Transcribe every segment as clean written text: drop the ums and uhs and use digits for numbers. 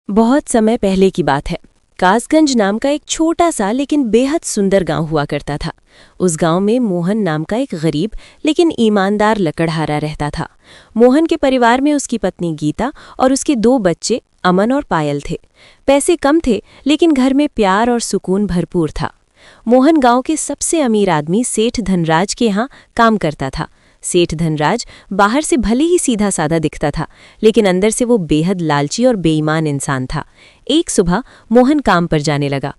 बहुत समय पहले की बात है। कासगंज नाम का एक छोटा सा लेकिन बेहद सुंदर गांव हुआ करता था। उस गांव में मोहन नाम का एक गरीब लेकिन ईमानदार लकड़हारा रहता था। मोहन के परिवार में उसकी पत्नी गीता और उसके 2 बच्चे अमन और पायल थे। पैसे कम थे लेकिन घर में प्यार और सुकून भरपूर था। मोहन गांव के सबसे अमीर आदमी सेठ धनराज के यहाँ काम करता था। सेठ धनराज बाहर से भले ही सीधा साधा दिखता था, लेकिन अंदर से वो बेहद लालची और बेईमान इंसान था। एक सुबह मोहन काम पर जाने लगा।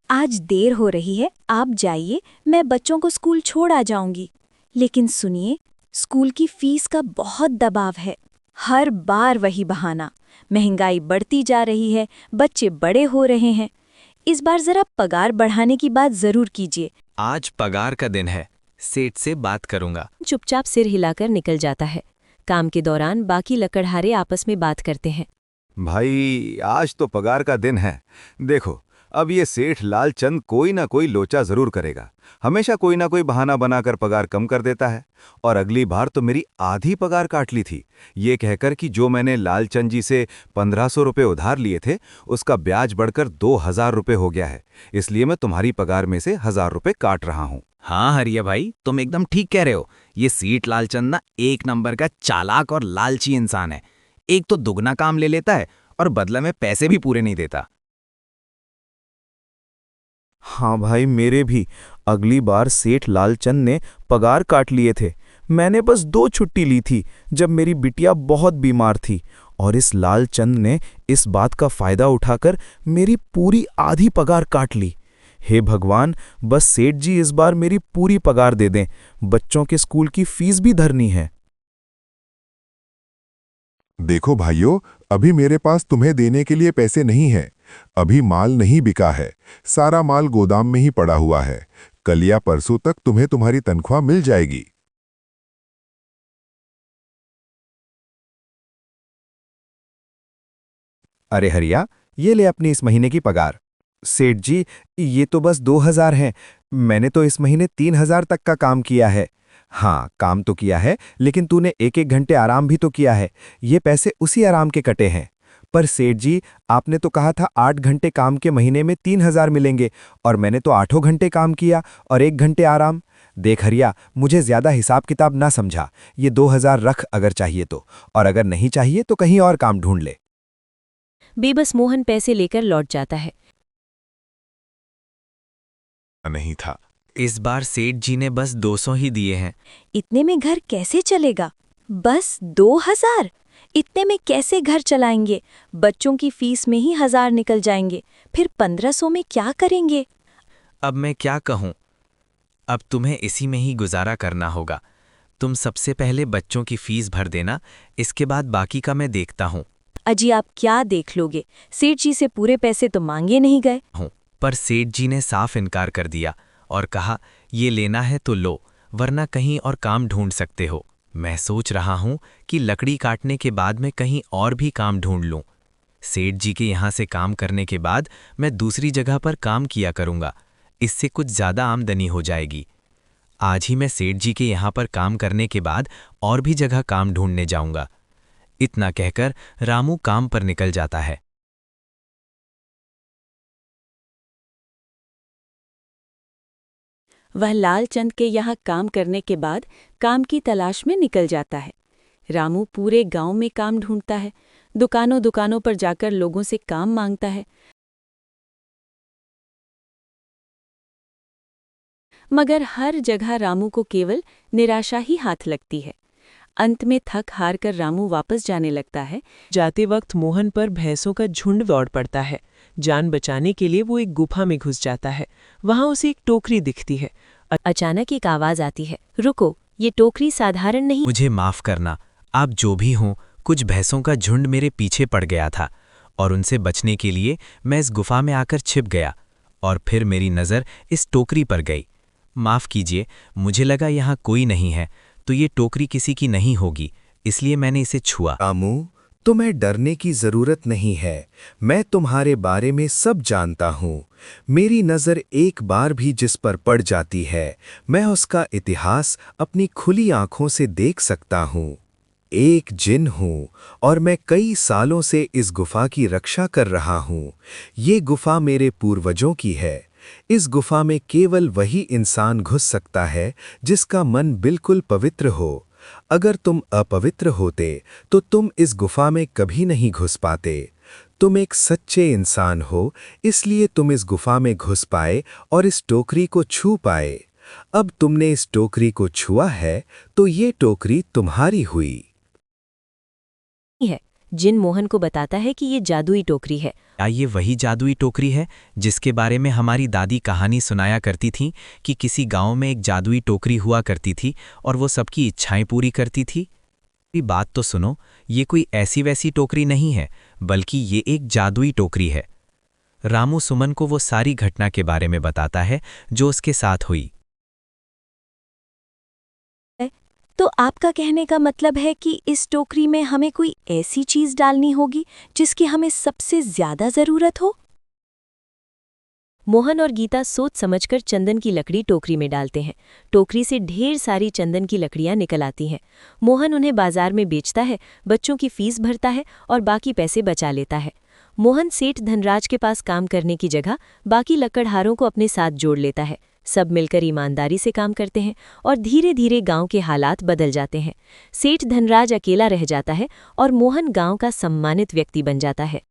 आज देर हो रही है, आप जाइए, मैं बच्चों को स्कूल छोड़ आ जाऊंगी। लेकिन सुनिए, स्कूल की फीस का बहुत दबाव है। हर बार वही बहाना। महंगाई बढ़ती जा रही है, बच्चे बड़े हो रहे हैं। इस बार जरा पगार बढ़ाने की बात जरूर कीजिए। आज पगार का दिन है, सेठ से बात करूंगा। चुपचाप सिर हिलाकर निकल जाता है। काम के दौरान बाकी लकड़हारे आपस में बात करते हैं। भाई आज तो पगार का दिन है। देखो, अब ये सेठ लालचंद कोई ना कोई लोचा जरूर करेगा। हमेशा कोई ना कोई बहाना बनाकर पगार कम कर देता है। और अगली बार तो मेरी आधी पगार काट ली थी, ये कहकर कि जो मैंने लालचंद जी से 1500 रुपये उधार लिए थे उसका ब्याज बढ़कर 2000 रुपये हो गया है। इसलिए मैं तुम्हारी पगार में से 1000 रुपये काट रहा हूँ। हाँ हरिया भाई, तुम एकदम ठीक कह रहे हो। ये सेठ लालचंद ना एक नंबर का चालाक और लालची इंसान है। एक तो दुगना काम ले लेता है और बदले में पैसे भी पूरे नहीं देता। हाँ भाई, मेरे भी अगली बार सेठ लालचंद ने पगार काट लिए थे। मैंने बस 2 छुट्टी ली थी जब मेरी बिटिया बहुत बीमार थी, और इस लालचंद ने इस बात का फायदा उठाकर मेरी पूरी आधी पगार काट ली। हे भगवान, बस सेठ जी इस बार मेरी पूरी पगार दे दें। बच्चों के स्कूल की फीस भी धरनी है। देखो भाइयों, अभी मेरे पास तुम्हें देने के लिए पैसे नहीं हैं। अभी माल नहीं बिका है, सारा माल गोदाम में ही पड़ा हुआ है। कल या परसों तक तुम्हें तुम्हारी तनख्वाह मिल जाएगी। अरे हरिया, ये ले अपनी इस महीने की पगार। सेठ जी, ये तो बस 2000 हैं। मैंने तो इस महीने 3000 तक का काम किया है। हाँ, काम तो किया है, लेकिन तूने 1-1 घंटे आराम भी तो किया है। ये पैसे उसी आराम के कटे हैं। पर सेठ जी, आपने तो कहा था 8 घंटे काम के महीने में 3000 मिलेंगे, और मैंने तो 8 घंटे काम किया और 1 घंटे आराम। देख हरिया, मुझे ज्यादा हिसाब किताब ना समझा। ये 2000 रख अगर चाहिए तो, और अगर नहीं चाहिए तो कहीं और काम ढूंढ ले। बेबस मोहन पैसे लेकर लौट जाता है। नहीं था। इस बार सेठ जी ने बस 200 ही दिए हैं। इतने में घर कैसे चलेगा? बस 2000? इतने में कैसे घर चलाएंगे? बच्चों की फीस में ही 1000 निकल जाएंगे, फिर 1500 में क्या करेंगे? अब मैं क्या कहूँ? अब तुम्हें इसी में ही गुजारा करना होगा। तुम सबसे पहले बच्चों की फीस भर देना, इसके बाद बाकी का मैं देखता हूँ। अजी, आप क्या देख लोगे? सेठ जी से पूरे पैसे तो मांगे नहीं गए। पर सेठ जी ने साफ इनकार कर दिया और कहा, ये लेना है तो लो, वरना कहीं और काम ढूंढ सकते हो। मैं सोच रहा हूं कि लकड़ी काटने के बाद मैं कहीं और भी काम ढूंढ लूं। सेठ जी के यहाँ से काम करने के बाद मैं दूसरी जगह पर काम किया करूंगा। इससे कुछ ज़्यादा आमदनी हो जाएगी। आज ही मैं सेठ जी के यहाँ पर काम करने के बाद और भी जगह काम ढूंढने जाऊंगा। इतना कहकर रामू काम पर निकल जाता है। वह लालचंद के यहाँ काम करने के बाद काम की तलाश में निकल जाता है। रामू पूरे गांव में काम ढूंढता है, दुकानों दुकानों पर जाकर लोगों से काम मांगता है, मगर हर जगह रामू को केवल निराशा ही हाथ लगती है। अंत में थक हार कर रामू वापस जाने लगता है। जाते वक्त मोहन पर भैंसों का झुंड दौड़ पड़ता है। जान बचाने के लिए वो एक गुफा में घुस जाता है। वहां उसे एक टोकरी दिखती है। अचानक एक आवाज आती है, रुको, ये टोकरी साधारण नहीं। मुझे माफ करना, आप जो भी हों, कुछ भैंसों का झुंड मेरे पीछे पड़ गया था और उनसे बचने के लिए मैं इस गुफा में आकर छिप गया, और फिर मेरी नज़र इस टोकरी पर गई। माफ़ कीजिए, मुझे लगा यहाँ कोई नहीं है, तो ये टोकरी किसी की नहीं होगी, इसलिए मैंने इसे छुआ। रामू, तुम्हें डरने की जरूरत नहीं है। मैं तुम्हारे बारे में सब जानता हूँ। मेरी नज़र एक बार भी जिस पर पड़ जाती है, मैं उसका इतिहास अपनी खुली आंखों से देख सकता हूँ। एक जिन हूँ और मैं कई सालों से इस गुफा की रक्षा कर रहा हूँ। ये गुफा मेरे पूर्वजों की है। इस गुफा में केवल वही इंसान घुस सकता है जिसका मन बिल्कुल पवित्र हो। अगर तुम अपवित्र होते तो तुम इस गुफा में कभी नहीं घुस पाते। तुम एक सच्चे इंसान हो, इसलिए तुम इस गुफा में घुस पाए और इस टोकरी को छू पाए। अब तुमने इस टोकरी को छुआ है तो ये टोकरी तुम्हारी हुई। है जिन मोहन को बताता है कि ये जादुई टोकरी है। क्या ये वही जादुई टोकरी है जिसके बारे में हमारी दादी कहानी सुनाया करती थी कि किसी गांव में एक जादुई टोकरी हुआ करती थी और वो सबकी इच्छाएं पूरी करती थी? ये बात तो सुनो, ये कोई ऐसी वैसी टोकरी नहीं है, बल्कि ये एक जादुई टोकरी है। रामू सुमन को वो सारी घटना के बारे में बताता है जो उसके साथ हुई। तो आपका कहने का मतलब है कि इस टोकरी में हमें कोई ऐसी चीज डालनी होगी जिसकी हमें सबसे ज्यादा जरूरत हो? मोहन और गीता सोच समझकर चंदन की लकड़ी टोकरी में डालते हैं। टोकरी से ढेर सारी चंदन की लकड़ियां निकल आती हैं। मोहन उन्हें बाजार में बेचता है, बच्चों की फीस भरता है और बाकी पैसे बचा लेता है। मोहन सेठ धनराज के पास काम करने की जगह बाकी लकड़हारों को अपने साथ जोड़ लेता है। सब मिलकर ईमानदारी से काम करते हैं और धीरे धीरे गांव के हालात बदल जाते हैं। सेठ धनराज अकेला रह जाता है और मोहन गांव का सम्मानित व्यक्ति बन जाता है।